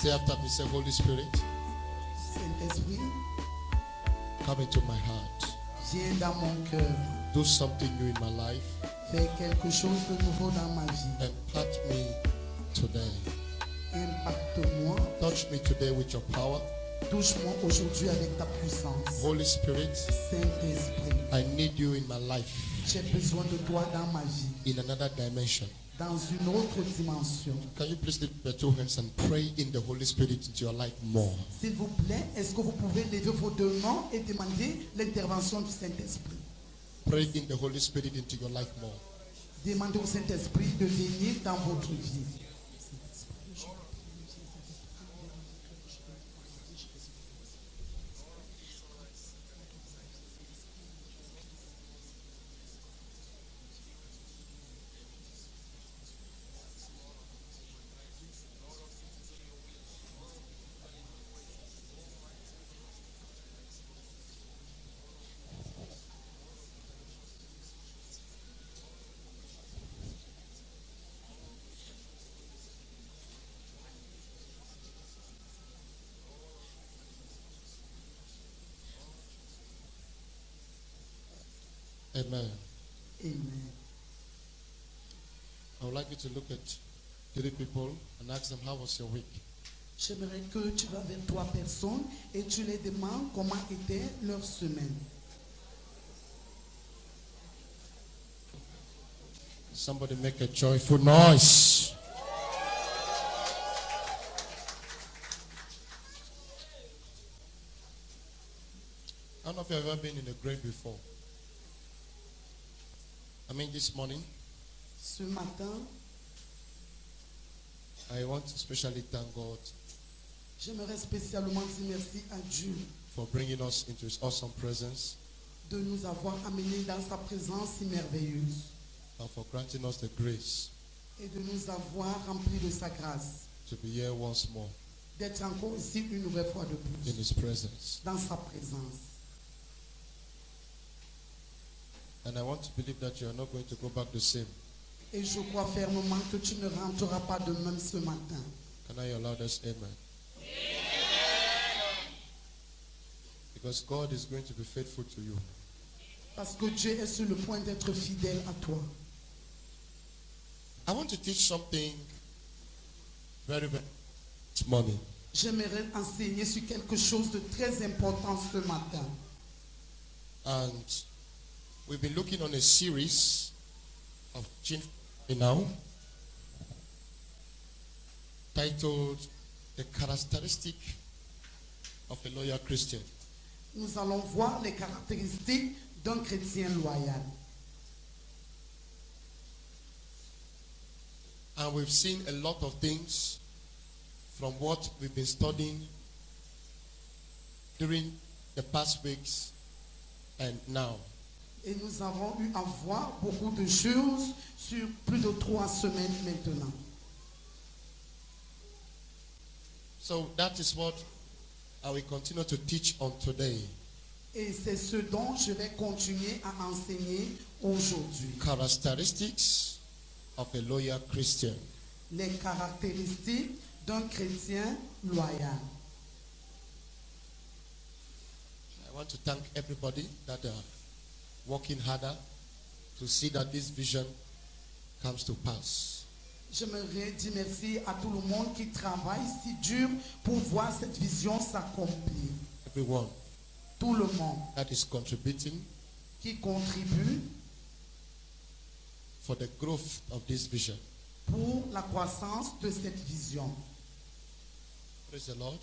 Say after me, say, Holy Spirit, Saint-Esprit, come into my heart. viens dans mon cœur. Do something new in my life. Fais quelque chose de nouveau dans ma vie. Impart me today. Impacte-moi. Touch me today with your power. Touche-moi aujourd'hui avec ta puissance. Holy Spirit, Saint-Esprit, I need you in my life j'ai besoin de toi dans ma vie, in another dimension. dans une autre dimension. Can you please lift your two hands and pray in the Holy Spirit into your life more? S'il vous plaît, est-ce que vous pouvez lever vos deux mains et demander l'intervention du Saint-Esprit? Pray in the Holy Spirit into your life more. Demandez au Saint-Esprit de venir dans votre vie. Amen. Amen. I would like you to look at 3 people and ask them, how was your week? J'aimerais que tu vas vers 3 personnes et tu les demandes comment était leur semaine. Somebody make a joyful noise. I don't know if you've ever been in a grave before. I mean, this morning, Ce matin, I want to especially thank God j'aimerais spécialement dire merci à Dieu for bringing us into His awesome presence de nous avoir amenés dans sa présence si merveilleuse and for granting us the grace et de nous avoir remplis de sa grâce, to be here once more d'être encore ici une nouvelle fois de in plus, His presence. dans sa présence. And I want to believe that you are not going to go back the same. Et je crois fermement que tu ne rentreras pas de même ce matin. Can I allow this? Amen. Because God is going to be faithful to you. Parce que Dieu est sur le point d'être fidèle à toi. I want to teach something very this morning. J'aimerais enseigner sur quelque chose de très important ce matin. And we've been looking on a series of teaching now titled The Characteristic of a Loyal Christian. Nous allons voir les caractéristiques d'un chrétien loyal. And we've seen a lot of things from what we've been studying during the past weeks and now. Et nous avons eu à voir beaucoup de choses sur plus de 3 semaines maintenant. So that is what I will continue to teach on today. Et c'est ce dont je vais continuer à enseigner aujourd'hui. Characteristics of a loyal Christian. Les caractéristiques d'un chrétien loyal. I want to thank everybody that are working harder to see that this vision comes to pass. J'aimerais dire merci à tout le monde qui travaille si dur pour voir cette vision s'accomplir. Everyone Tout le monde that is contributing qui contribue for the growth of this vision. pour la croissance de cette vision. Praise the Lord.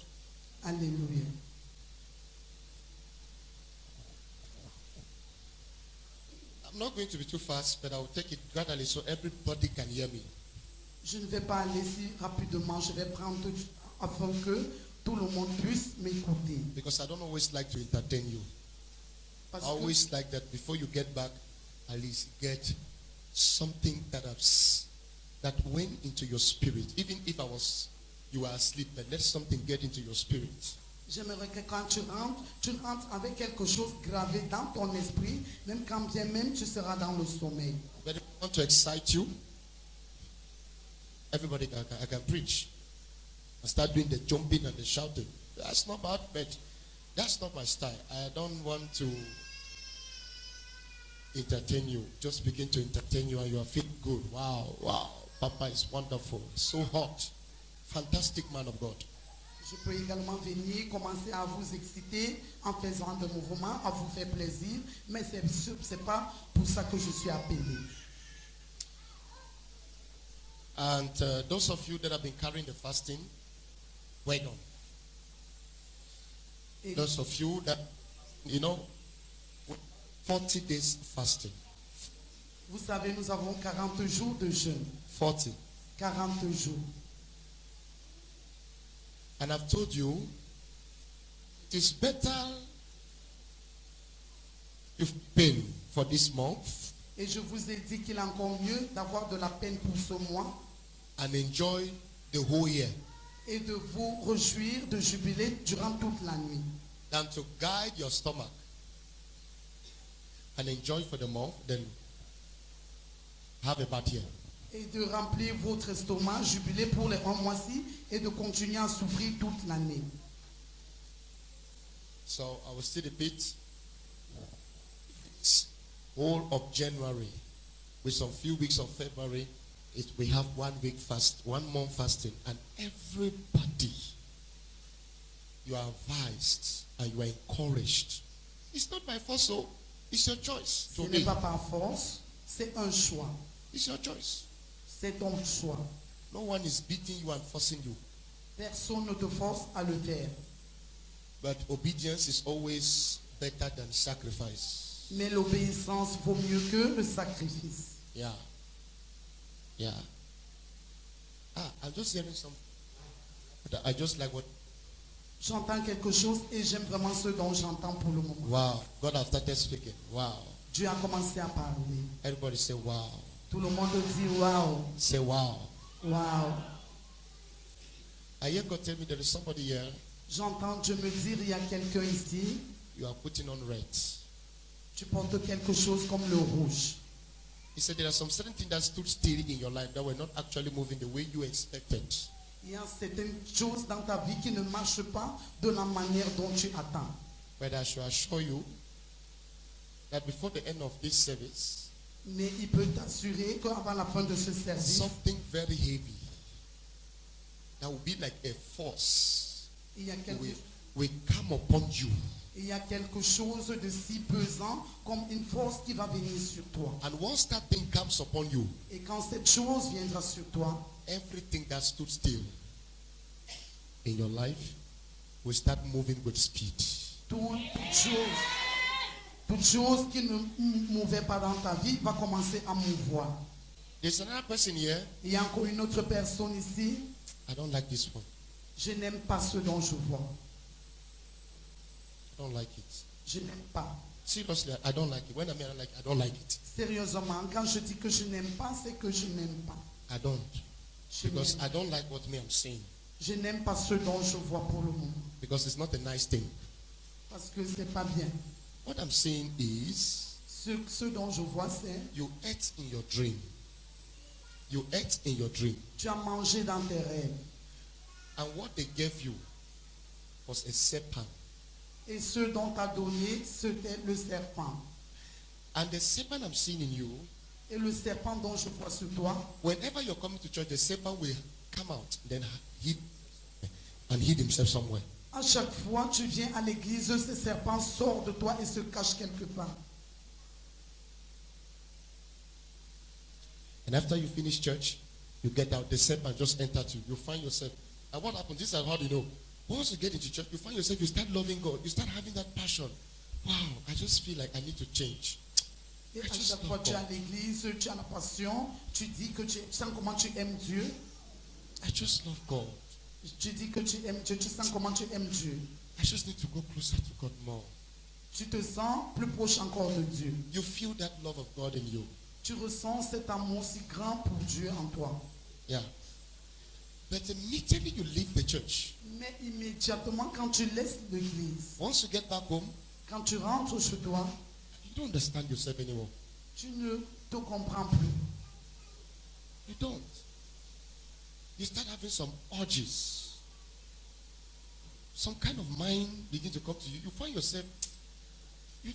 Alléluia. I'm not going to be too fast, but I will take it gradually so everybody can hear me. Je ne vais pas aller si rapidement, je vais prendre afin que tout le monde puisse m'écouter. Because I don't always like to entertain you. Parce I always like that before you get back, at least get something that went into your spirit. Even if you were asleep, but let something get into your spirit. J'aimerais que quand tu rentres avec quelque chose gravé dans ton esprit, même quand bien même tu seras dans le sommeil. But if I want to excite you, everybody I can preach. and start doing the jumping and the shouting. That's not bad, but that's not my style. I don't want to entertain you. Just begin to entertain you and you are feeling good. Wow, wow. Papa is wonderful. So hot. Fantastic man of God. Je peux également venir commencer à vous exciter en faisant des mouvements, à vous faire plaisir, mais c'est pas pour ça que je suis appelé. And those of you that have been carrying the fasting, well done. Et Those of you that, 40 days fasting. vous savez, nous avons 40 jours de jeûne. 40. 40 jours. And I've told you, it is better if pain for this month Et je vous ai dit qu'il est encore mieux d'avoir de la peine pour ce mois and enjoy the whole year et de vous réjouir, de jubiler durant toute la nuit. than to guide your stomach and enjoy for the month, then have a bad year. Et de remplir votre estomac, jubiler pour les 1 mois-ci et de continuer à souffrir toute l'année. So I will still repeat, it's whole of January with some few weeks of February. We have 1 week fast, 1 month fasting, and everybody, you are advised and you are encouraged. It's not by force, so it's your choice. Ce n'est pas par force, c'est un choix. It's your choice. C'est ton choix. No one is beating you and forcing you. Personne ne te force à le faire. But obedience is always better than sacrifice. Mais l'obéissance vaut mieux que le sacrifice. Yeah. Yeah. I'm just hearing something. I just like what. J'entends quelque chose et j'aime vraiment ce dont j'entends pour le moment. Wow. God has started speaking. Wow. Dieu a commencé à parler. Everybody say wow. Tout le monde dit wow, Say wow. wow. I hear God tell me there is somebody here. J'entends Dieu me dire, il y a quelqu'un ici, You are putting on red. tu portes quelque chose comme le rouge. He said there are some certain things that stood still in your life that were not actually moving the way you expected. Il y a certaines choses dans ta vie qui ne marchent pas de la manière dont tu attends. But I should assure you that before the end of this service, Mais il peut t'assurer qu'avant la fin de ce service, something very heavy that will be like a force il y a will come upon you. quelque chose de si pesant comme une force qui va venir sur toi. And once that thing comes upon you, Et quand cette chose viendra sur toi, everything that stood still in your life will start moving with speed. toute chose qui ne mouvait pas dans ta vie va commencer à mouvoir. There's another person here. Il y a encore une autre personne ici. I don't like this one. Je n'aime pas ce dont je vois. I don't like it. Je n'aime pas. Seriously, I don't like it. When I mean I don't like it. Sérieusement, quand je dis que je n'aime pas, c'est que je n'aime pas. I don't. Je Because n'aime- I don't like what me I'm saying. Je n'aime pas ce dont je vois pour le moment. Because it's not a nice thing. Parce que c'est pas bien. What I'm saying is Ce dont je vois, c'est you ate in your dream. You ate in your dream. tu as mangé dans tes rêves. And what they gave you was a serpent. Et ce dont tu as donné, c'était le serpent. And the serpent I'm seeing in you, Et le serpent dont je vois sur toi, whenever you're coming to church, the serpent will come out, then hid himself somewhere. à chaque fois tu viens à l'église, ce serpent sort de toi et se cache quelque part. And after you finish church, you get out, the serpent just enters you. You find yourself. And what happens? This is how you know. Once you get into church, you find yourself, you start loving God. You start having that passion. Wow, I just feel like I need to change. Et à chaque fois tu es à l'église, tu as la passion, tu dis que tu sens comment tu aimes Dieu. I just love God. Tu dis que tu aimes Dieu, tu sens comment tu aimes Dieu. I just need to go closer to God more. Tu te sens plus proche encore de Dieu. You feel that love of God in you. Tu ressens cet amour si grand pour Dieu en toi. Yeah. But immediately you leave the church. Mais immédiatement quand tu laisses l'église, Once you get back home, quand tu rentres chez toi, you don't understand yourself anymore. tu ne te comprends plus. You don't. You start having some urges. some kind of mind begin to come to you. You find yourself, you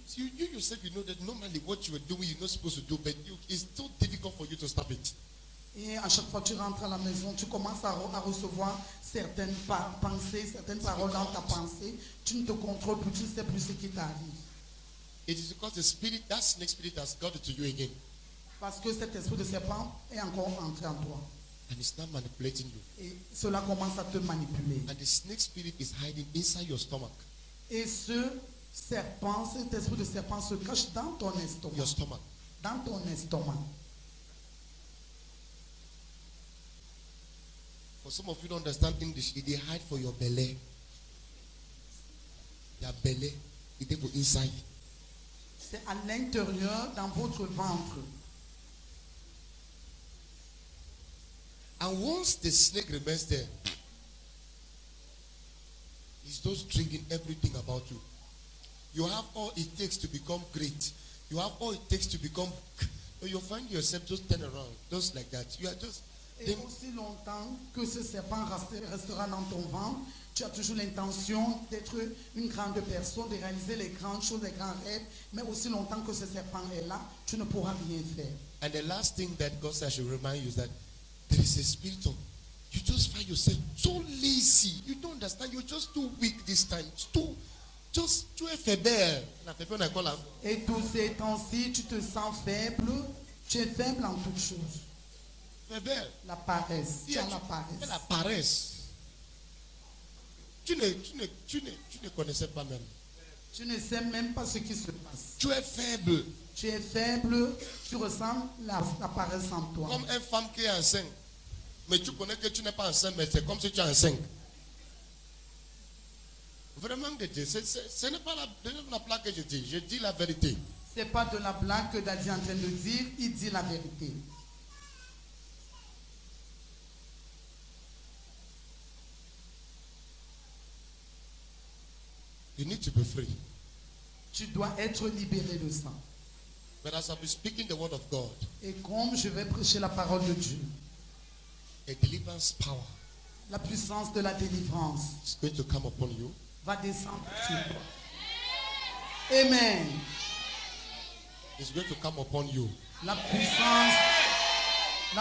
yourself, you know that normally what you are doing, you're not supposed to do, but it's so difficult for you to stop it. Et à chaque fois que tu rentres à la maison, tu commences à recevoir certaines pensées, certaines paroles dans ta pensée. Tu ne te contrôles plus, tu ne sais plus ce qui t'arrive. It is because the spirit, that snake spirit has got to you again. Parce que cet esprit de serpent est encore entré en toi. And it's now manipulating you. Et cela commence à te manipuler. And the snake spirit is hiding inside your stomach. Et ce serpent, cet esprit de serpent se cache dans ton estomac. Your stomach. Dans ton estomac. For some of you don't understand English, they hide for your belly. Your belly, it go inside. C'est à l'intérieur, dans votre ventre. And once the snake remains there, he's just drinking everything about you. You have all it takes to become great. You have all it takes to become. You find yourself just turn around, just like that. You are just. Et aussi longtemps que ce serpent restera dans ton ventre, tu as toujours l'intention d'être une grande personne, de réaliser les grandes choses, les grands rêves, mais aussi longtemps que ce serpent est là, tu ne pourras rien faire. And the last thing that God says I should remind you is that there is a spirit of, you just find yourself so lazy. You don't understand. You're just too weak this time. Too faible. Et tous ces temps-ci, tu te sens faible, tu es faible en toutes choses. Faible. La paresse. Tu as la paresse. La paresse. Tu ne connaissais pas même. Tu ne sais même pas ce qui se passe. Tu es faible. Tu es faible, tu ressens la paresse en toi. Comme une femme qui est enceinte. Mais tu connais que tu n'es pas enceinte, mais c'est comme si tu es enceinte. Vraiment, ce n'est pas la blague que je dis la vérité. Ce n'est pas de la blague que Daddy est en train de dire, il dit la vérité. You need to be free. Tu dois être libéré de ça. But as I'll be speaking the word of God, Et comme je vais prêcher la parole de Dieu, a deliverance power la puissance de la délivrance is going to come upon you. va descendre sur toi. Amen. It's going to come upon you. La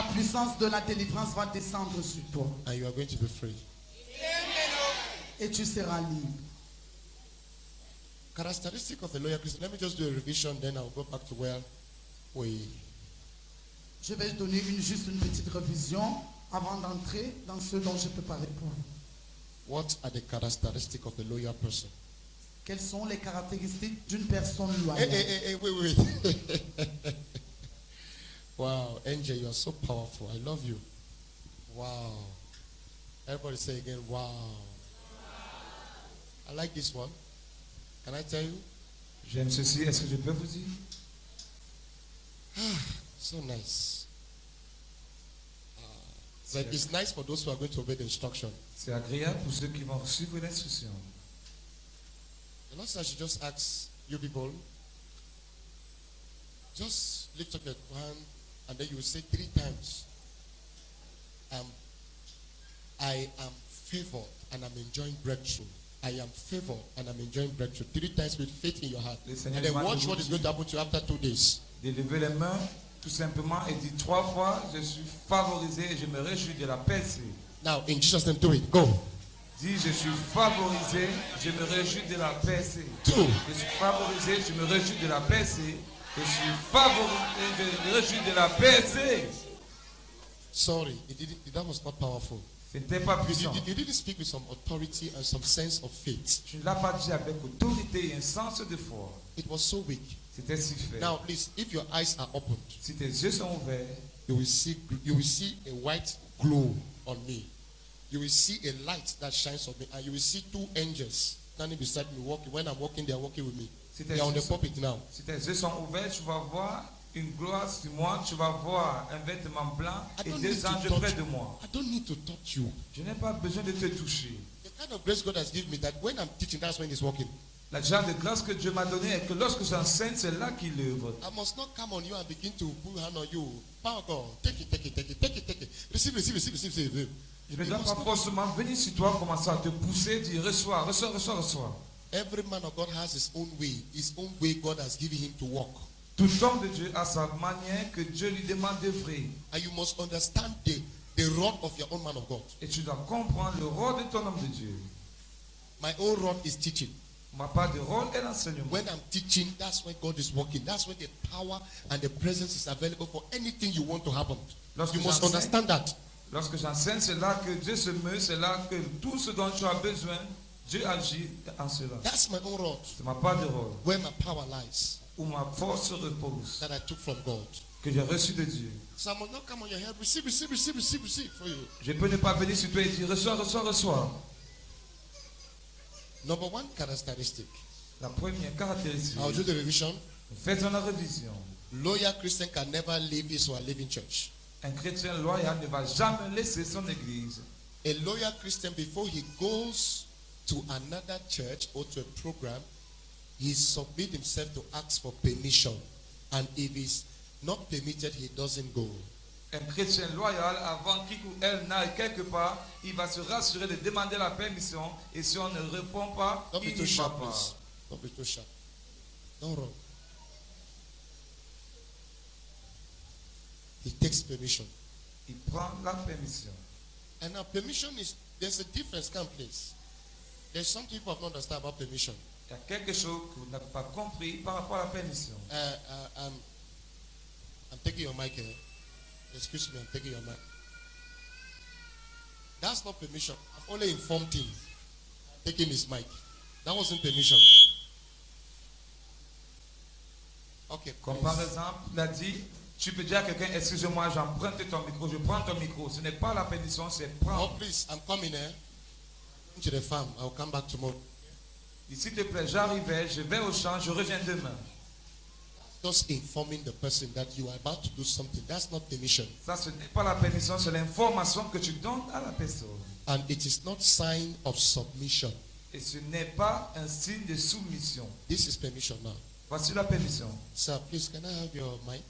puissance de la délivrance va descendre sur toi. And you are going to be free. Et tu seras libre. Characteristic of a loyal Christian. Let me just do a revision, then I'll go back to where we. Je vais donner juste une petite révision avant d'entrer dans ce dont je peux parler pour vous. What are the characteristics of a loyal person? Quelles sont les caractéristiques d'une personne loyale? Hey, wait. Wow, Angel, you are so powerful. I love you. Wow. Everybody say again, wow. I like this one. Can I tell you? J'aime ceci, est-ce que je peux vous dire? So nice. But it's nice for those who are going to obey the instruction. C'est agréable pour ceux qui vont suivre l'instruction. The Lord says I should just ask you people, just lift up your hand and then you will say 3 times, I am favored and I'm enjoying breakthrough. I am favored and I'm enjoying breakthrough. 3 times with faith in your heart. And then watch what is going to happen to you after 2 days. De lever les mains, tout simplement, et dire 3 fois, je suis favorisé et je me réjouis de la paix. Now, in Jesus' name, do it. Go. Dis, je suis favorisé, je me réjouis de la paix. 2. Je suis favorisé, je me réjouis de la paix. Je suis favorisé, je me réjouis de la paix. Sorry, that was not powerful. Ce n'était pas puissant. You didn't speak with some authority and some sense of faith. Je ne l'ai pas dit avec autorité et un sens de foi. It was so weak. C'était si faible. Now, please, if your eyes are opened, Si tes yeux sont ouverts, you will see a white glow on me. You will see a light that shines on me, and you will see 2 angels standing beside me, walking. When I'm walking, they are walking with me. They are on the pulpit now. si tes yeux sont ouverts, tu vas voir une gloire sur moi, tu vas voir un vêtement blanc et 2 anges près de moi. I don't need to touch you. Je n'ai pas besoin de te toucher. The kind of grace God has given me that when I'm teaching, that's when He's walking. La genre de grâce que Dieu m'a donnée est que lorsque j'enseigne, c'est là qu'il œuvre. I must not come on you and begin to put hand on you. Power God, take it. Receive. Je ne You dois must pas not- forcément venir sur toi, commencer à te pousser, dire reçois, reçois, reçois, reçois. Every man of God has his own way God has given him to walk. Tout homme de Dieu a sa manière que Dieu lui demande d'œuvrer. And you must understand the rod of your own man of God. Et tu dois comprendre le rôle de ton homme de Dieu. My own rod is teaching. Ma part de rôle est l'enseignement. When I'm teaching, that's when God is working. That's when the power and the presence is available for anything you want to happen. Lorsque You must j'enseigne- understand that. Lorsque j'enseigne, c'est là que Dieu se meut, c'est là que tout ce dont tu as besoin, Dieu agit en cela. That's my own rod. C'est ma part de rôle, Where my power lies où ma force repose, that I took from God. que j'ai reçu de Dieu. So I must not come on your head. Receive for you. Je peux ne pas venir sur toi et dire reçois, reçois, reçois. Number one characteristic. La première caractéristique, I'll do the revision. faisons la révision. Loyal Christian can never leave his or living church. Un chrétien loyal ne va jamais laisser son église. A loyal Christian, before he goes to another church or to a program, he submit himself to ask for permission. And if he's not permitted, he doesn't go. Un chrétien loyal, avant qu'il ou elle n'aille quelque part, il va se rassurer de demander la permission. Et si on ne répond pas, Don't be il too n'y va sharp, pas. please. Don't be too sharp. Don't run. He takes permission. Il prend la permission. And now permission is, there's a difference, come please. There's something people have not understand about permission. Il y a quelque chose que vous n'avez pas compris par rapport à la permission. I'm taking your mic here. Excuse me, I'm taking your mic. That's not permission. I've only informed him. Taking his mic. That wasn't permission. Okay, Comme please. par exemple, il a dit, tu peux dire à quelqu'un, excuse-moi, j'emprunte ton micro, je prends ton micro. Ce n'est pas la permission, c'est Oh, prendre. please, I'm coming here. To the farm. I'll come back tomorrow. Et s'il te plaît, j'arrivais, je vais au champ, je reviens demain. Just informing the person that you are about to do something. That's not permission. Ça, ce n'est pas la permission, c'est l'information que tu donnes à la personne. And it is not sign of submission. Et ce n'est pas un signe de soumission. This is permission now. Voici la permission. Sir, please, can I have your mic?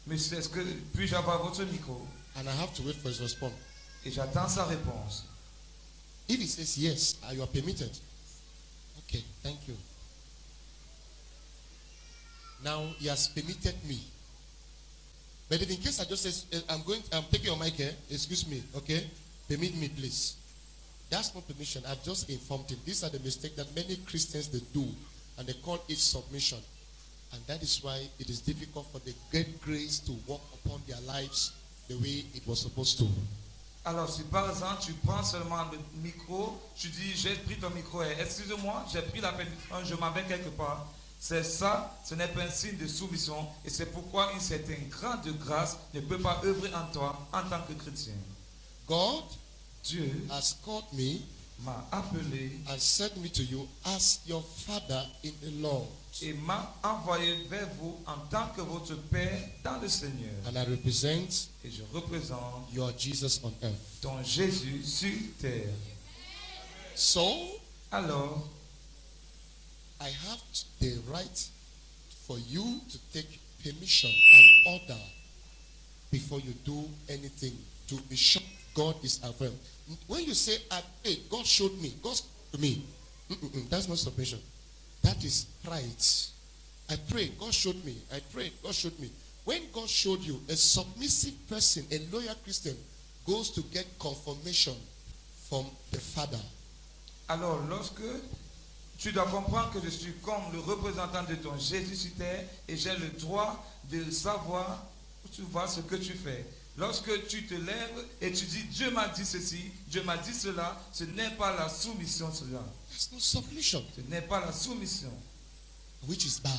Monsieur, est-ce que puis-je avoir votre micro? And I have to wait for his response. Et j'attends sa réponse. If he says yes, you are permitted. Okay, thank you. Now he has permitted me. But if in case I just say I'm taking your mic here, excuse me, okay? Permit me, please. That's not permission. I've just informed him. These are the mistakes that many Christians they do, and they call it submission. And that is why it is difficult for the great grace to walk upon their lives the way it was supposed to. Alors, si par exemple, tu prends seulement le micro, tu dis, j'ai pris ton micro, et excuse-moi, j'ai pris la permission, je m'en vais quelque part. C'est ça, ce n'est pas un signe de soumission, et c'est pourquoi une certaine grande de grâce ne peut pas œuvrer en toi en tant que chrétien. God Dieu has called me m'a appelé and sent me to you as your father in the Lord. et m'a envoyé vers vous en tant que votre Père dans le Seigneur. And I represent Et je représente your Jesus on earth. ton Jésus sur terre. So, Alors, I have the right for you to take permission and order before you do anything to be sure God is available. When you say, I prayed, God showed me, God spoke to me, that's not submission. That is pride. I prayed, God showed me. I prayed, God showed me. When God showed you, a submissive person, a loyal Christian, goes to get confirmation from the Father. Alors, lorsque tu dois comprendre que je suis comme le représentant de ton Jésus sur terre et j'ai le droit de savoir, tu vois, ce que tu fais. Lorsque tu te lèves et tu dis Dieu m'a dit ceci, Dieu m'a dit cela, ce n'est pas la soumission cela. That's not submission, Ce n'est pas la soumission. which is bad.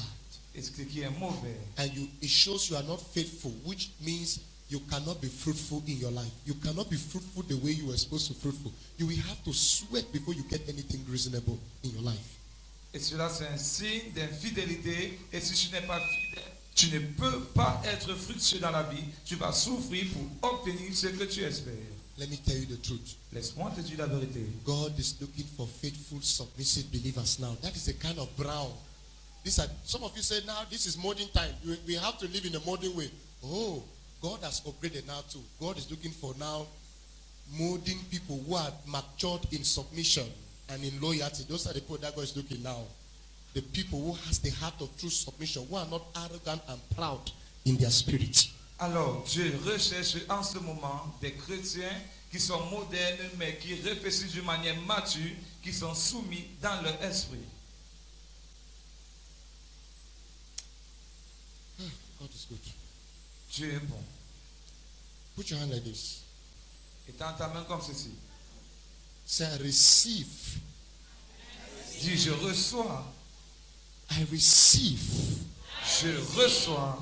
Et ce qui est mauvais. And it shows you are not faithful, which means you cannot be fruitful in your life. You cannot be fruitful the way you were supposed to be fruitful. You will have to sweat before you get anything reasonable in your life. Et cela c'est un signe d'infidélité. Et si tu n'es pas fidèle, tu ne peux pas être fructueux dans la vie. Tu vas souffrir pour obtenir ce que tu espères. Let me tell you the truth. Laisse-moi te dire la vérité. God is looking for faithful, submissive believers now. That is the kind of brown. Some of you say now this is modern time. We have to live in a modern way. Oh, God has upgraded now too. God is looking for now molding people who are matured in submission and in loyalty. Those are the people that God is looking now. The people who has the heart of true submission, who are not arrogant and proud in their spirit. Alors, Dieu recherche en ce moment des chrétiens qui sont modernes, mais qui réfléchissent d'une manière mature, qui sont soumis dans leur esprit. God is good. Dieu est bon. Put your hand like this. Et tends ta main comme ceci. Say, I receive. Dis, je reçois. I receive Je reçois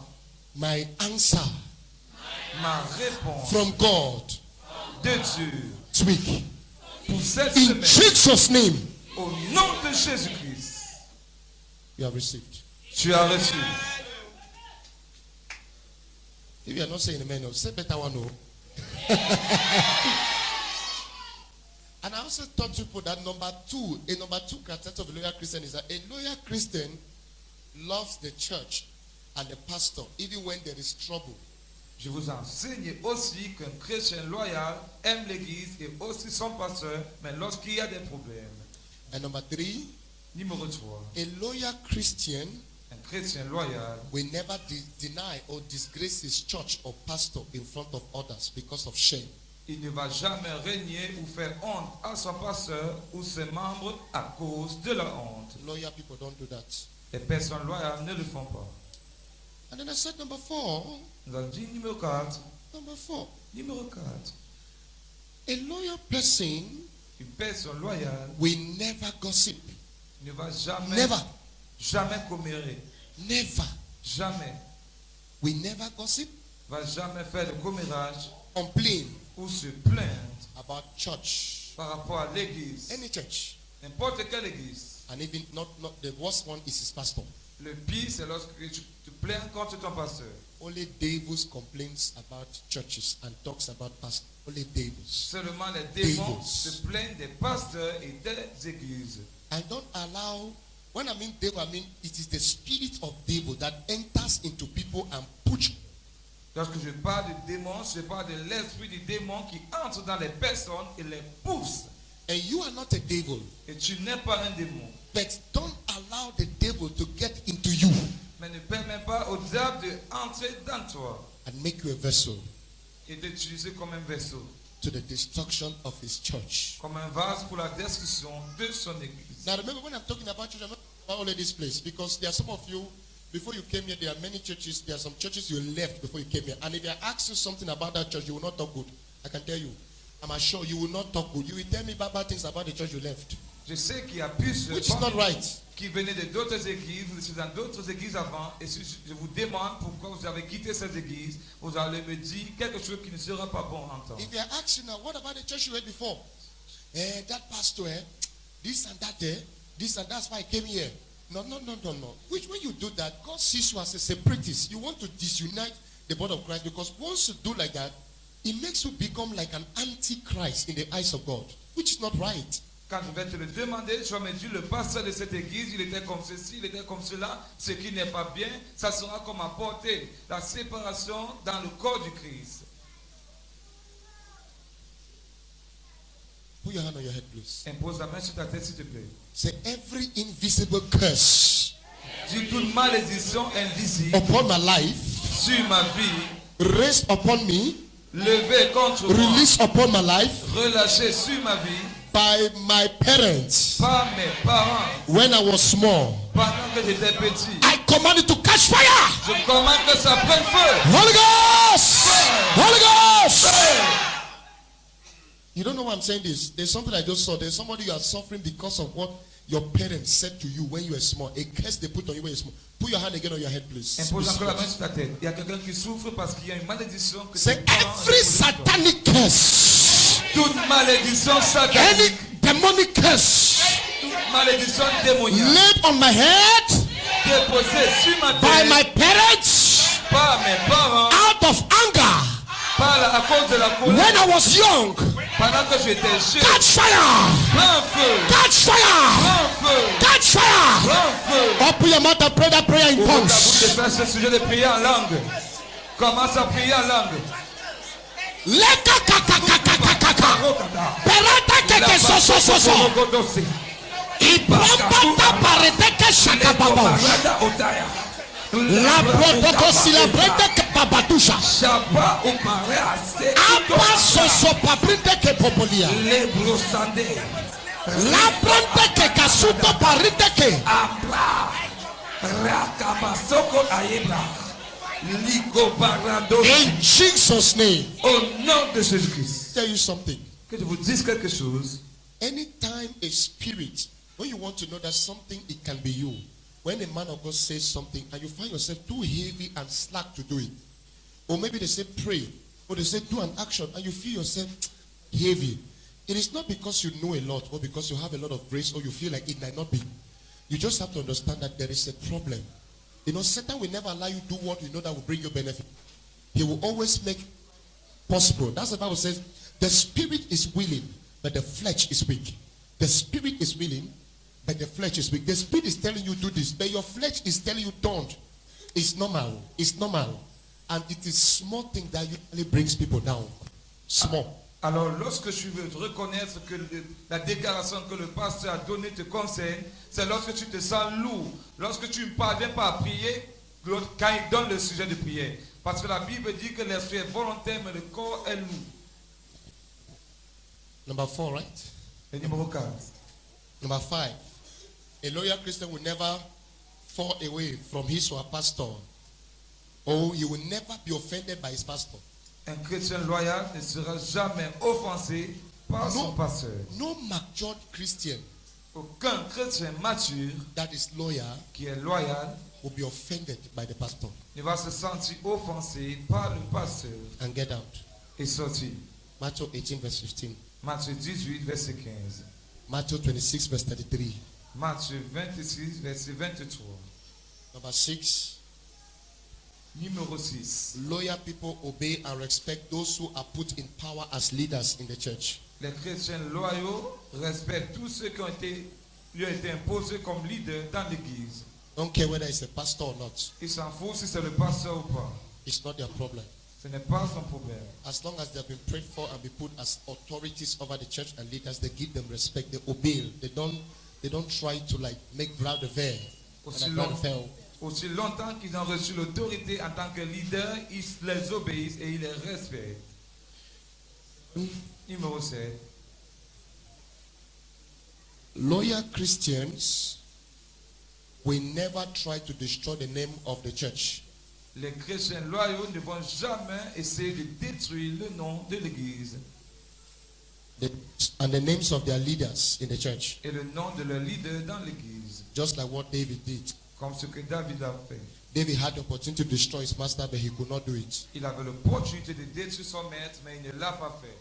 my answer ma réponse from God de Dieu this week. pour cette In semaine. Jesus' name, Au nom de Jésus-Christ, you have received. tu as reçu. If you are not saying amen, no, say better one, no. And I also taught people that a number two characteristic of a loyal Christian is that a loyal Christian loves the church and the pastor even when there is trouble. Je vous enseigne aussi qu'un chrétien loyal aime l'église et aussi son pasteur, mais lorsqu'il y a des problèmes. And number three, Numéro 3, a loyal Christian un chrétien loyal will never deny or disgrace his church or pastor in front of others because of shame. il ne va jamais régner ou faire honte à son pasteur ou ses membres à cause de la honte. Loyal people don't do that. Les personnes loyales ne le font pas. And then I said number four, Nous avons dit numéro 4. number four, Numéro 4. a loyal person Une personne loyale will never gossip. ne va jamais, Never, jamais commérer. never, Jamais. we never gossip, Va jamais faire de commérage complain ou se plaindre about church, par rapport à l'église. any church. N'importe quelle église. And even not the worst one is his pastor. Le pire, c'est lorsque tu te plains contre ton pasteur. Only devils complains about churches and talks about pastors. Only devils. Seulement les démons Devils. se plaignent des pasteurs et des églises. I don't allow, when I mean devil, I mean it is the spirit of devil that enters into people and puts. Lorsque je parle de démons, je parle de l'esprit du démon qui entre dans les personnes et les pousse. And you are not a devil. Et tu n'es pas un démon. But don't allow the devil to get into you Mais ne permets pas au diable d'entrer dans toi and make you a vessel et d'utiliser comme un vaisseau, to the destruction of his church. comme un vase pour la destruction de son église. Now remember, when I'm talking about church, I'm not talking about only this place, because there are some of you, before you came here, there are many churches, there are some churches you left before you came here. And if I ask you something about that church, you will not talk good. I can tell you. I'm assured you will not talk good. You will tell me bad things about the church you left. Je sais qu'il y a plus de Which is not gens right. qui venaient de d'autres églises, vous étiez dans d'autres églises avant, et si je vous demande pourquoi vous avez quitté cette église, vous allez me dire quelque chose qui ne sera pas bon à entendre. If I ask you now, what about the church you went before? That pastor, this and that, this and that's why I came here. No. Which when you do that, God sees you as a separatist. You want to disunite the body of Christ, because once you do like that, it makes you become like an antichrist in the eyes of God, which is not right. Quand je vais te le demander, tu vas me dire, le pasteur de cette église, il était comme ceci, il était comme cela, ce qui n'est pas bien, ça sera comme apporter la séparation dans le corps du Christ. Put your hand on your head, please. Impose la main sur ta tête, s'il te plaît. Say, every invisible curse Dis toute malédiction invisible upon my life, sur ma vie, raised upon me, levée contre moi, released upon my life relâchée sur ma vie, by my parents par mes parents, when I was small. pendant que j'étais petit. I command it to catch fire. Je commande que ça prenne feu. Holy Ghost! Holy Ghost! You don't know why I'm saying this. There's something I just saw. There's somebody you are suffering because of what your parents said to you when you were small. A curse they put on you when you were small. Put your hand again on your head, please. Impose encore la main sur ta tête. Il y a quelqu'un qui souffre parce qu'il y a une malédiction que Say, tes parents ont every imposée sur toi. satanic curse, Toute malédiction any satanique, demonic curse toute malédiction démoniaque laid on my head déposée sur ma by tête my parents par mes parents, out of anger à cause de la when colère, I was young. pendant que j'étais jeune. Catch fire! Prends feu, Catch fire! prends feu, Catch fire! prends feu. Open your mouth and pray that prayer in Ouvre ta bouche tongues. et fais ce sujet de prier en langue. Commence à prier en langue. Lekakakakakakaka. so. Ipapata pareteke shakababa. La protoko sila prendeke babatusha. Apa soso paprindeke popolia. La prendeke kasuto pariteke. In Jesus' name. Au nom de Jésus-Christ. Tell you something. Que je vous dise quelque chose. Anytime a spirit, when you want to know that something, it can be you. When a man of God says something and you find yourself too heavy and slack to do it, or maybe they say pray, or they say do an action and you feel yourself heavy, it is not because you know a lot or because you have a lot of grace or you feel like it might not be. You just have to understand that there is a problem. You know, Satan will never allow you to do what you know that will bring you benefit. He will always make possible. That's what the Bible says. The spirit is willing, but the flesh is weak. The spirit is willing, but the flesh is weak. The spirit is telling you do this, but your flesh is telling you don't. It's normal. It's normal. And it is small thing that usually brings people down. Small. Alors, lorsque tu veux reconnaître que la déclaration que le pasteur a donnée te concerne, c'est lorsque tu te sens lourd, lorsque tu ne parviens pas à prier, quand il donne le sujet de prière. Parce que la Bible dit que l'esprit est volontaire, mais le corps est lourd. Number 4, right? Le numéro 4. Number 5. A loyal Christian will never fall away from his or her pastor. Or he will never be offended by his pastor. Un chrétien loyal ne sera jamais offensé par son pasteur. No matured Christian Aucun chrétien mature that is loyal qui est loyal will be offended by the pastor ne va se sentir offensé par le pasteur and get out. et sortir. Matthew 18 verse 15. Matthieu 18, verset 15. Matthew 26 verse 33. Matthieu 26, verset 23. Number 6. Numéro 6. Loyal people obey and respect those who are put in power as leaders in the church. Les chrétiens loyaux respectent tous ceux qui lui ont été imposés comme leaders dans l'église. Don't care whether it's a pastor or not. Ils s'en foutent si c'est le pasteur ou pas. It's not their problem. Ce n'est pas son problème. As long as they have been prayed for and be put as authorities over the church and leaders, they give them respect. They obey. They don't try to like make brow the veil. Aussi longtemps qu'ils ont reçu l'autorité en tant que leader, ils les obéissent et ils les respectent. Numéro 7. Loyal Christians will never try to destroy the name of the church. Les chrétiens loyaux ne vont jamais essayer de détruire le nom de l'église. And the names of their leaders in the church. Et le nom de leur leader dans l'église. Just like what David did. Comme ce que David a fait. David had the opportunity to destroy his master, but he could not do it. Il avait l'opportunité de détruire son maître, mais il ne l'a pas fait.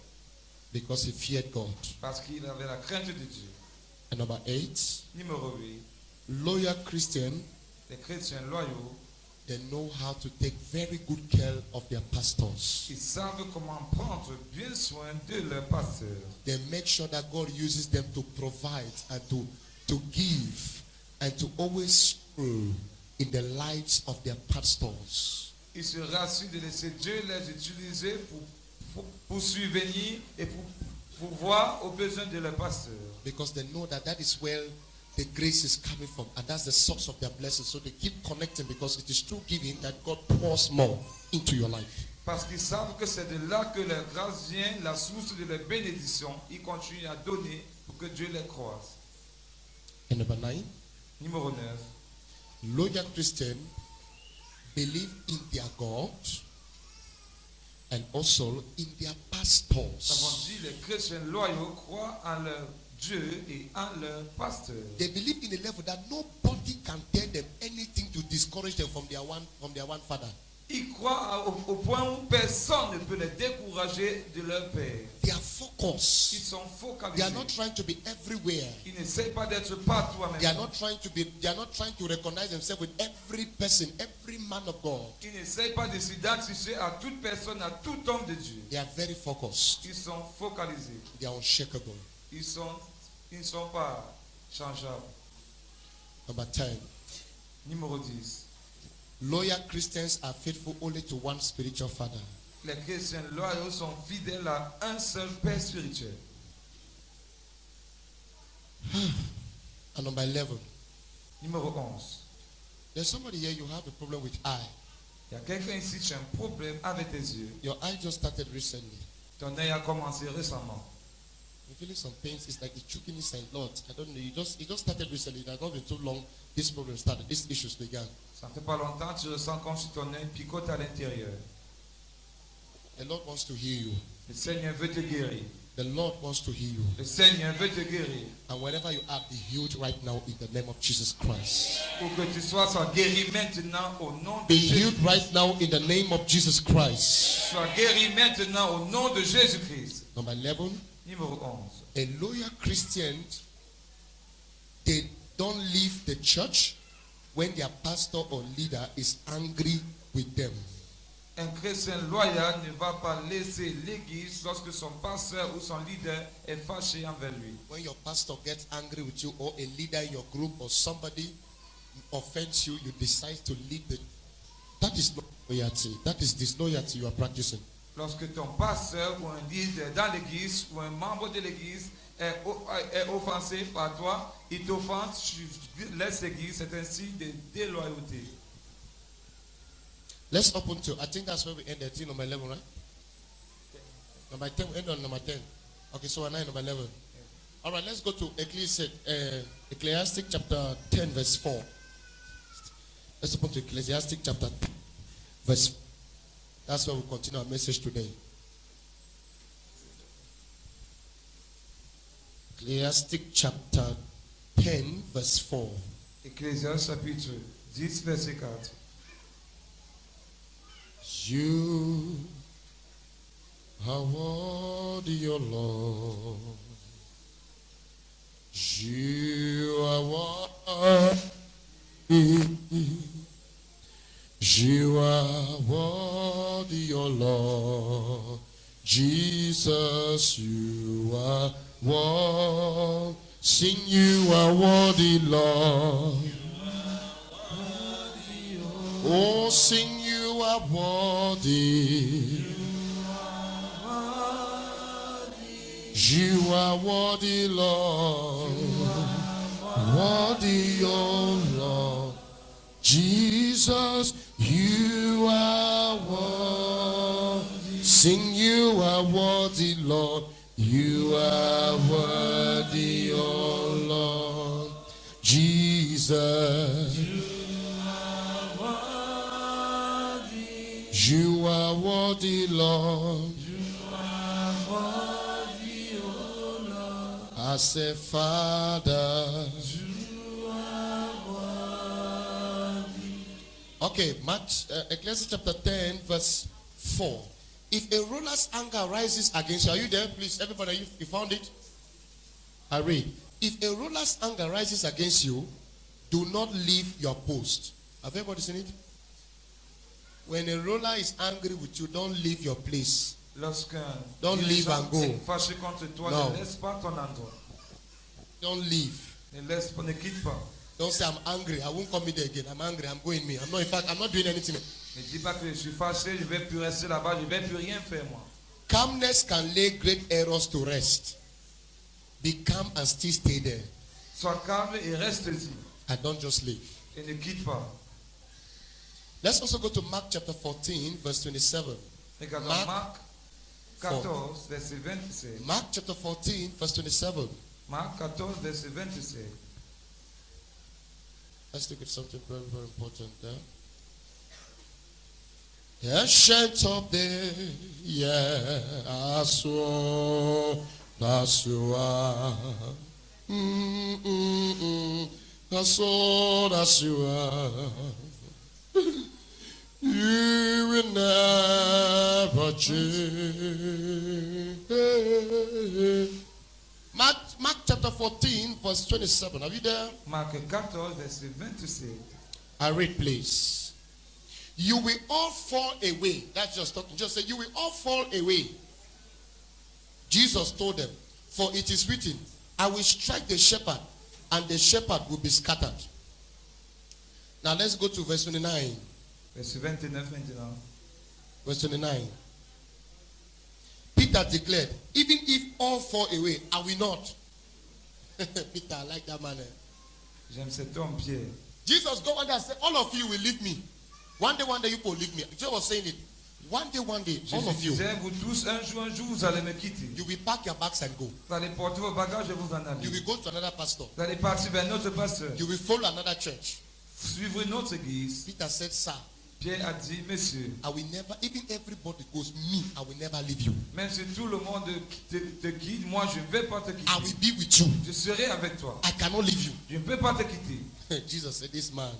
Because he feared God. Parce qu'il avait la crainte de Dieu. And number 8. Numéro 8. Loyal Christian. Les chrétiens loyaux. They know how to take very good care of their pastors. Ils savent comment prendre bien soin de leur pasteur. They make sure that God uses them to provide and to give and to always in the lives of their pastors. Ils se rassurent de laisser Dieu les utiliser pour subvenir et pour voir aux besoins de leur pasteur. Because they know that that is where the grace is coming from, and that's the source of their blessing. So they keep connecting because it is through giving that God pours more into your life. Parce qu'ils savent que c'est de là que leur grâce vient, la source de leur bénédiction. Ils continuent à donner pour que Dieu les croise. And number 9. Numéro 9. Loyal Christians believe in their God and also in their pastors. Avons dit, les chrétiens loyaux croient en leur Dieu et en leur pasteur. They believe in a level that nobody can tell them anything to discourage them from their one father. Ils croient au point où personne ne peut les décourager de leur père. They are focused. Ils sont focalisés. They are not trying to be everywhere. Ils n'essayent pas d'être partout en même They are temps. not trying to recognize themselves with every person, every man of God. Ils n'essayent pas de s'identifier à toute personne, à tout homme de Dieu. They are very focused. Ils sont focalisés. They are unshakable. Ils ne sont pas changeables. Number 10. Numéro 10. Loyal Christians are faithful only to one spiritual father. Les chrétiens loyaux sont fidèles à un seul père spirituel. And number 11. Numéro 11. There's somebody here, you have a problem with eye. Il y a quelqu'un ici qui a un problème avec tes yeux. Your eye just started recently. Ton œil a commencé récemment. You're feeling some pains. It's like it's choking inside. Lord, I don't know. It just started recently. It has not been too long. This problem started. These issues began. Ça ne fait pas longtemps, tu ressens comme si ton œil picote à l'intérieur. The Lord wants to heal you. Le Seigneur veut te guérir. The Lord wants to heal you. Le Seigneur veut te guérir. And wherever you are, be healed right now in the name of Jesus Christ. Pour que tu sois guéri maintenant au nom de Be Jésus. healed right now in the name of Jesus Christ. Sois guéri maintenant au nom de Jésus-Christ. Number 11. Numéro 11. A loyal Christian, they don't leave the church when their pastor or leader is angry with them. Un chrétien loyal ne va pas laisser l'église lorsque son pasteur ou son leader est fâché envers lui. When your pastor gets angry with you, or a leader in your group, or somebody offends you, you decide to leave the. That is not loyalty. That is disloyalty you are practicing. Lorsque ton pasteur ou un leader dans l'église ou un membre de l'église est offensé par toi, il t'offense, tu laisses l'église, c'est un signe de déloyauté. Let's open to. I think that's where we ended. See number 11, right? Number 10. We end on number 10. Okay, so we're now in number 11. All right, let's go to Ecclesiastic chapter 10, verse 4. Let's open to Ecclesiastic chapter 10, verse 4. That's where we continue our message today. Ecclesiastic chapter 10, verse 4. Ecclésiaste chapitre 10, verset 4. You are worthy, O Lord. You are worthy. You are worthy, O Lord. Jesus, you are worthy. Sing, you are worthy, Lord. Oh, sing, you are worthy. You are worthy, Lord. Worthy, oh Lord. Jesus, you are worthy. Sing, you are worthy, Lord. You are worthy, oh Lord. Jesus, you are worthy, Lord. I say, Father. Okay, Ecclesiastes chapter 10, verse 4. If a ruler's anger rises against you, are you there, please? Everybody, you found it? I read. If a ruler's anger rises against you, do not leave your post. Have everybody seen it? When a ruler is angry with you, don't leave your place. Don't leave and go. Fâché contre toi, No. ne laisse pas ton endroit. Don't leave. Ne quitte pas. Don't say, I'm angry. I won't come in there again. I'm angry. I'm going me. In fact, I'm not doing anything. Ne dis pas que je suis fâché, je ne vais plus rester là-bas, je ne vais plus rien faire moi. Calmness can lay great errors to rest. Be calm and still stay there. Sois calme et reste-y. And don't just leave. Et ne quitte pas. Let's also go to Mark chapter 14, verse 27. Regarde Marc Marc 14, verset 27. Mark chapter 14, verse 27. Marc 14, verset 27. Let's look at something very, very important there. The ancient of days, yeah, I saw that you are. I saw that you are. You will never change. Mark chapter 14, verse 27. Are you there? Marc 14, verset 27. I read, please. You will all fall away. That's just talking. Just say, you will all fall away. Jesus told them, for it is written, I will strike the shepherd, and the shepherd will be scattered. Now let's go to verse 29. Verset 29 maintenant. Verse 29. Peter declared, even if all fall away, I will not. Peter, I like that man. J'aime cet homme, Pierre. Jesus go on there and say, all of you will leave me. One day you will leave me. Jesus was saying it. One day, all of Jésus you, disait, vous tous, un jour, vous allez me quitter. you will pack your bags and go. Vous allez porter vos bagages et vous en You aller. will go to another pastor. Vous allez partir vers notre pasteur. You will follow another church. Suivre une autre église. Peter said, sir, Pierre a dit, monsieur, I will never, even everybody goes, me, I will never leave you. même si tout le monde te quitte, moi je ne vais pas te I quitter. will be with you. Je serai avec toi. I cannot leave you. Je ne peux pas te quitter. Jesus said, this man.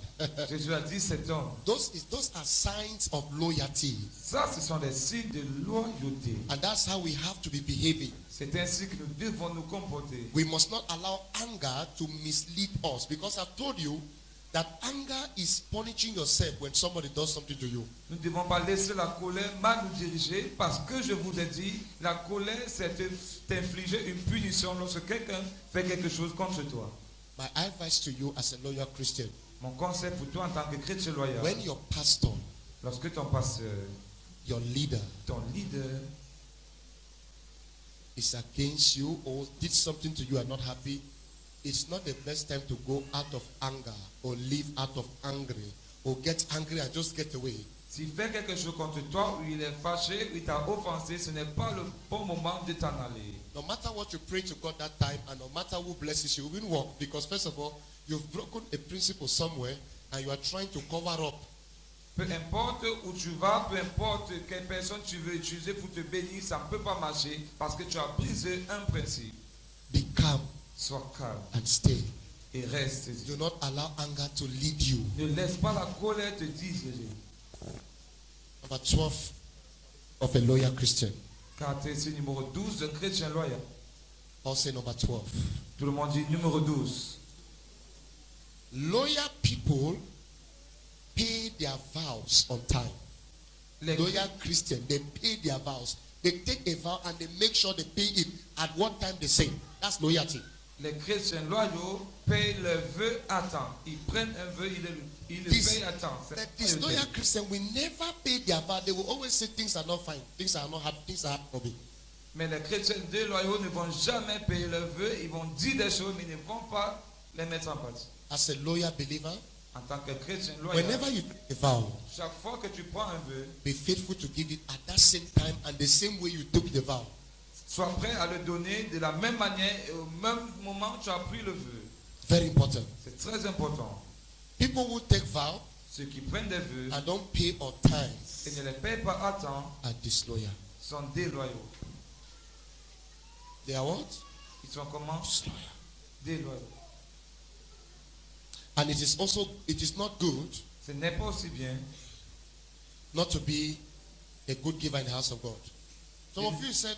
Jésus a dit cet homme. Those are signs of loyalty. Ça, ce sont des signes de loyauté. And that's how we have to be behaving. C'est ainsi que nous devons nous comporter. We must not allow anger to mislead us, because I've told you that anger is punishing yourself when somebody does something to you. Nous ne devons pas laisser la colère mal nous diriger, parce que je vous ai dit, la colère c'est t'infliger une punition lorsque quelqu'un fait quelque chose contre toi. My advice to you as a loyal Christian, Mon conseil pour toi en tant que chrétien loyal, when your pastor, lorsque ton pasteur, your leader, ton leader is against you or did something to you and not happy, it's not the best time to go out of anger or live out of anger or get angry and just get away. s'il fait quelque chose contre toi, ou il est fâché, ou il t'a offensé, ce n'est pas le bon moment de t'en aller. No matter what you pray to God that time and no matter who blesses you, it won't work, because first of all, you've broken a principle somewhere and you are trying to cover up. Peu importe où tu vas, peu importe quelle personne tu veux utiliser pour te bénir, ça ne peut pas marcher parce que tu as brisé un principe. Be calm Sois calme and stay. et reste. Do not allow anger to lead you. Ne laisse pas la colère te diriger. Number 12 of a loyal Christian. Caractéristique numéro 12 de chrétien loyal. I'll say number 12. Tout le monde dit numéro 12. Loyal people pay their vows on time. Les, Loyal Christian, they pay their vows. They take a vow and they make sure they pay it at what time they say. That's loyalty. les chrétiens loyaux payent leurs vœux à temps. Ils prennent un vœu, ils le This- payent à temps. C'est That ça these le loyal thème. Christians will never pay their vow. They will always say things are not fine. Things are not happy. Things are hard for me. Mais les chrétiens déloyaux ne vont jamais payer leurs vœux. Ils vont dire des choses, mais ils ne vont pas les mettre en pratique. As a loyal believer, En tant que chrétien loyal, whenever you take a vow, chaque fois que tu prends un vœu, be faithful to give it at that same time and the same way you took the vow. sois prêt à le donner de la même manière et au même moment où tu as pris le vœu. Very important. C'est très important. People who take vow Ceux qui prennent des vœux and don't pay on time et ne les payent pas à temps are disloyal. sont déloyaux. They are what? Ils sont comment? Disloyal. Déloyaux. And it is not good Ce n'est pas aussi bien not to be a good giver in the house of God. Some of you said,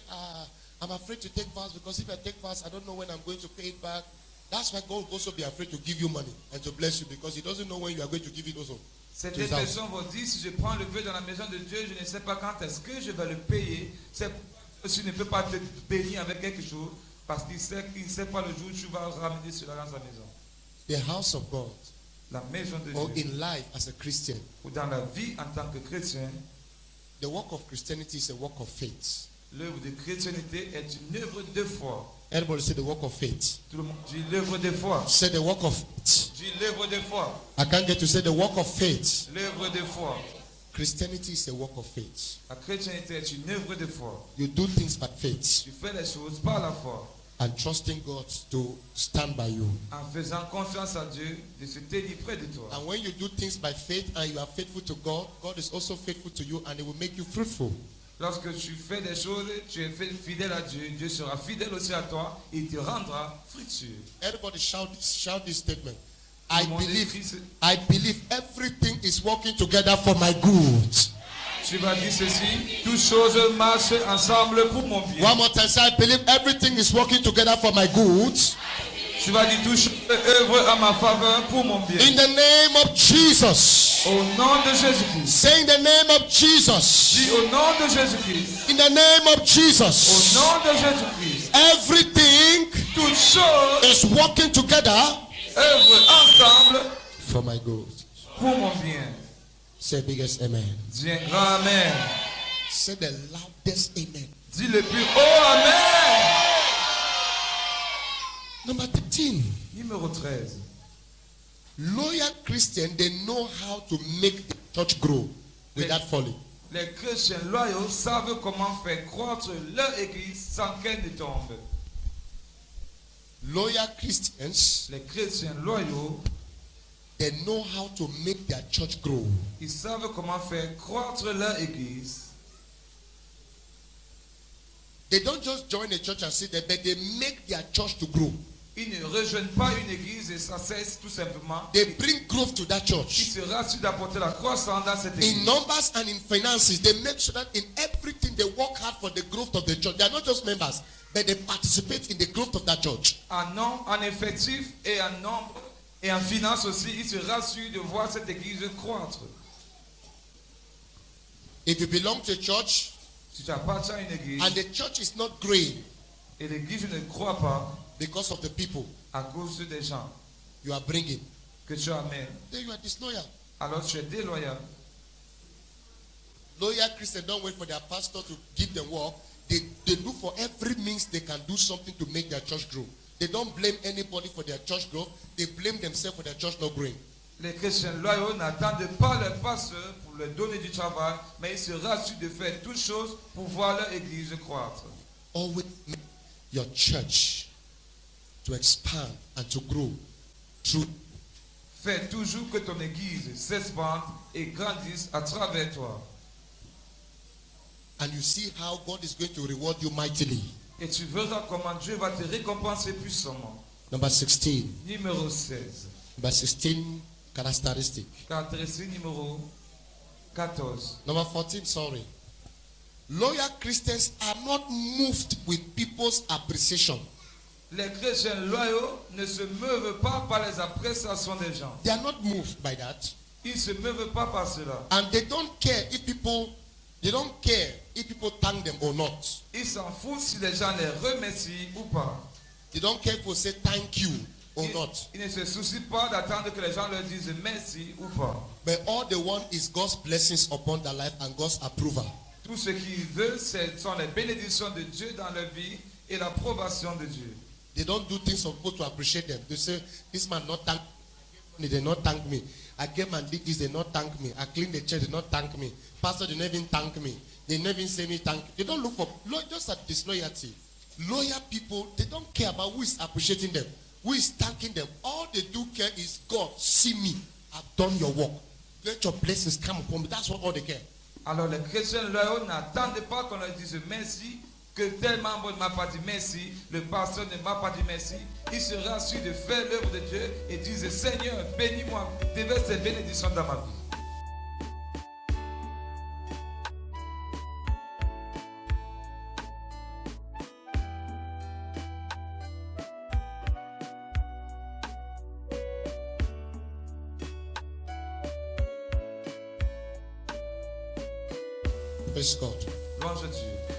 I'm afraid to take vows because if I take vows, I don't know when I'm going to pay it back. That's why God will also be afraid to give you money and to bless you because He doesn't know when you are going to give it also. Certaines personnes vont dire, si je prends le vœu dans la maison de Dieu, je ne sais pas quand est-ce que je vais le payer. C'est je ne peux pas te bénir avec quelque chose parce qu'il ne sait pas le jour où tu vas ramener cela dans sa maison. The house of God, La maison de or Dieu, in life as a Christian, ou dans la vie en tant que chrétien, the work of Christianity is a work of faith. l'œuvre de chrétienté est une œuvre de foi. Everybody say the work of faith. Tout le monde dit l'œuvre de foi. Say the work of faith. Dis l'œuvre de foi. I can't get to say the work of faith. L'œuvre de foi. Christianity is a work of faith. La chrétienté est une œuvre de foi. You do things by faith Tu fais les choses par la foi, and trusting God to stand by you. en faisant confiance à Dieu de se tenir près de toi. And when you do things by faith and you are faithful to God, God is also faithful to you and it will make you fruitful. Lorsque tu fais des choses, tu es fidèle à Dieu, Dieu sera fidèle aussi à toi et il te rendra fructueux. Everybody shout this statement. Tout le monde écrit ce- I believe everything is working together for my good. Tu vas dire ceci, toutes choses marchent ensemble pour mon bien. One more time, say, I believe everything is working together for my good. Tu vas dire toutes choses œuvrent à ma faveur pour mon bien. In the name of Jesus. Au nom de Jésus-Christ. Say in the name of Jesus. Dis au nom de Jésus-Christ. In the name of Au Jesus. nom de Jésus-Christ. Everything Toutes choses is working together œuvrent ensemble for my good. pour mon bien. Say biggest amen. Dis un grand Amen. Say the loudest amen. Dis le plus haut Amen. Number 13. 13. Numéro 13. Loyal Christians, they know how to make the church grow without falling. Les chrétiens loyaux savent comment faire croître leur église sans qu'elle ne tombe. Loyal Christians, Les chrétiens loyaux, they know how to make their church grow. ils savent comment faire croître leur église. They don't just join a church and sit there, but they make their church to grow. Ils ne rejoignent pas une église et s'assessent tout simplement. They bring growth to that Ils church. se rassurent d'apporter la croissance dans cette In église. numbers and in finances, they make sure that in everything they work hard for the growth of the church. They are not just members, but they participate in the growth of that church. En nombre, en effectif et en nombre et en finance aussi, ils se rassurent de voir cette église croître. If you belong to a church Si tu appartiens à une église and the church is not growing et l'église ne croit pas because of the people à cause des gens you are bringing, que tu amènes, then you are disloyal. alors tu es déloyal. Loyal Christians don't wait for their pastor to give them work. They look for every means they can do something to make their church grow. They don't blame anybody for their church growth. They blame themselves for their church not growing. Les chrétiens loyaux n'attendent pas leur pasteur pour leur donner du travail, mais ils se rassurent de faire toutes choses pour voir leur église croître. Always make your church to expand and to grow through. Fais toujours que ton église s'expande et grandisse à travers toi. And you see how God is going to reward you mightily. Et tu verras comment Dieu va te récompenser puissamment. Number 16. Numéro 16. Number 16 characteristic. Caractéristique numéro 14. Number 14, sorry. Loyal Christians are not moved with people's appreciation. Les chrétiens loyaux ne se meuvent pas par les appréciations des gens. They are not moved by that. Ils ne se meuvent pas par cela. And they don't care if people thank them or not. Ils s'en foutent si les gens les remercient ou pas. They don't care if people say thank you or not. Ils ne se soucient pas d'attendre que les gens leur disent merci ou pas. But all they want is God's blessings upon their life and God's approval. Tout ce qu'ils veulent, ce sont les bénédictions de Dieu dans leur vie et l'approbation de Dieu. They don't do things for people to appreciate them. They say, this man not thank me, they not thank me. I came and did this, they not thank me. I cleaned the church, they not thank me. Pastor, they never even thank me. They never even say me thank you. They don't look for, just at disloyalty. Loyal people, they don't care about who is appreciating them, who is thanking them. All they do care is, God, see me. I've done your work. Let your blessings come upon me. That's what all they care. Alors les chrétiens loyaux n'attendent pas qu'on leur dise merci, que tel membre ne m'a pas dit merci, le pasteur ne m'a pas dit merci. Ils se rassurent de faire l'œuvre de Dieu et disent Seigneur, bénis-moi, déverse tes bénédictions dans ma vie. Praise God. Louange Dieu.